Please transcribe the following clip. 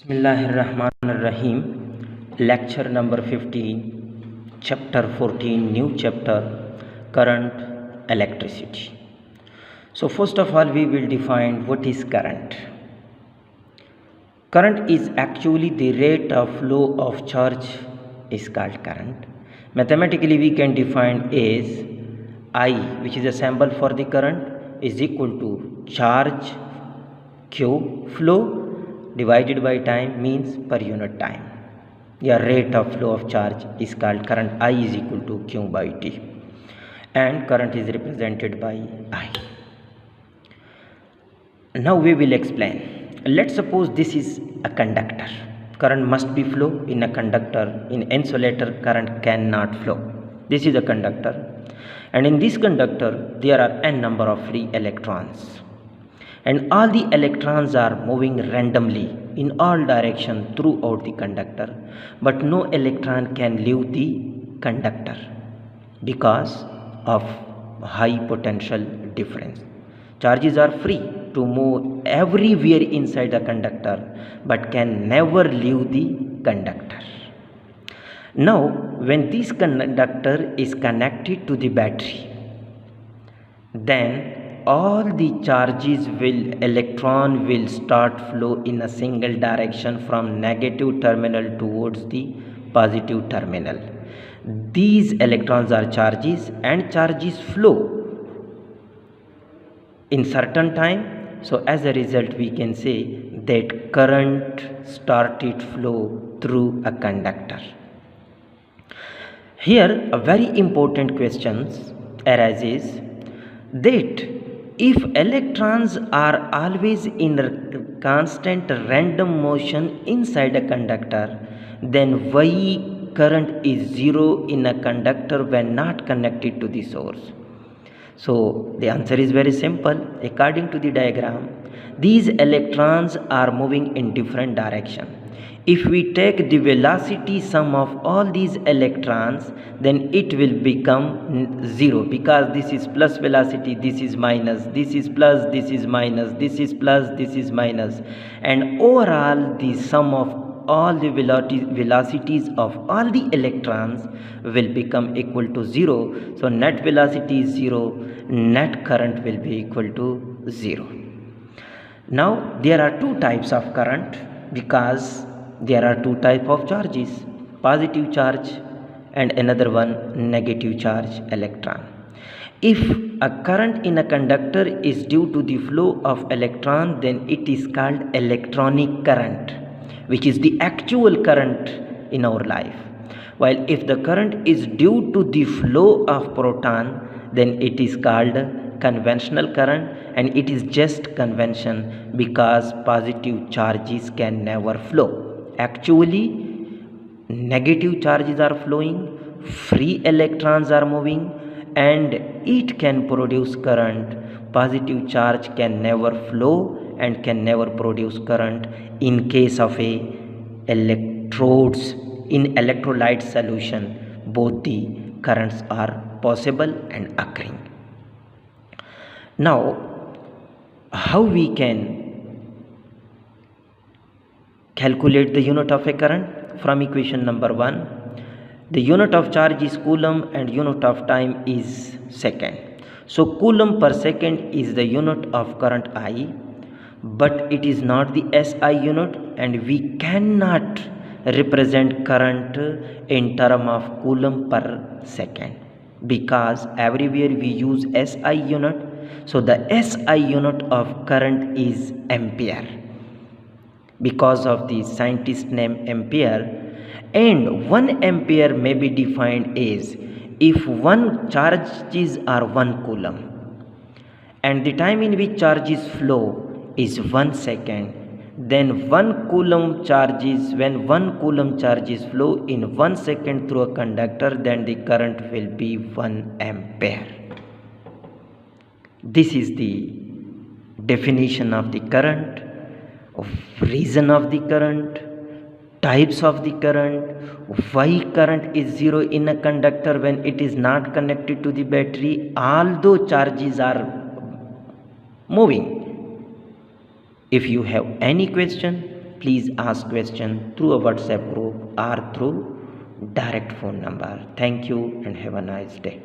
Bismillahirrahmanirrahim. Lecture number 15, chapter 14, new chapter, current, electricity. So first of all, we will define what is current. Current is actually the rate of flow of charge is called current. Mathematically, we can define as I, which is a symbol for the current, is equal to charge Q flow divided by time means per unit time. Your rate of flow of charge is called current. I is equal to Q by T, and current is represented by I. Now we will explain. Let's suppose this is a conductor. Current must be flow in a conductor. In insulator, current cannot flow. This is a conductor, and in this conductor there are n number of free electrons, and all the electrons are moving randomly in all directions throughout the conductor, but no electron can leave the conductor because of high potential difference. Charges are free to move everywhere inside the conductor but can never leave the conductor. Now when this conductor is connected to the battery, then all the charges electron will start flow in a single direction from negative terminal towards the positive terminal. These electrons are charges, and charges flow in certain time. So as a result, we can say that current started flow through a conductor. Here a very important question arises that if electrons are always in a constant random motion inside a conductor, then why current is zero in a conductor when not connected to the source? So the answer is very simple. According to the diagram, these electrons are moving in different direction. If we take the velocity sum of all these electrons, then it will become zero, because this is plus velocity, this is minus, this is plus, this is minus, this is plus, this is minus, and overall the sum of all the velocities of all the electrons will become equal to zero. So net velocity is zero, net current will be equal to zero. Now there are two types of current, because there are two types of charges, positive charge and another one negative charge electron. If a current in a conductor is due to the flow of electron, then it is called electronic current, which is the actual current in our life. While if the current is due to the flow of proton, then it is called conventional current, and it is just convention because positive charges can never flow. Actually, negative charges are flowing, free electrons are moving, and it can produce current. Positive charge can never flow and can never produce current in case of a electrodes in electrolyte solution. Both the currents are possible and occurring. Now how we can calculate the unit of a current? From equation number 1, the unit of charge is coulomb and unit of time is second. So coulomb per second is the unit of current I, but it is not the SI unit, and we cannot represent current in term of coulomb per second, because everywhere we use SI unit. So the SI unit of current is ampere, because of the scientist name Ampere, and 1 ampere may be defined as if one charges are 1 coulomb and the time in which charges flow is 1 second, then 1 coulomb charges, when 1 coulomb charges flow in 1 second through a conductor, then the current will be 1 ampere. This is the definition of the current, of reason of the current, types of the current, why current is zero in a conductor when it is not connected to the battery, although charges are moving. If you have any question, please ask question through a WhatsApp group or through direct phone number. Thank you and have a nice day.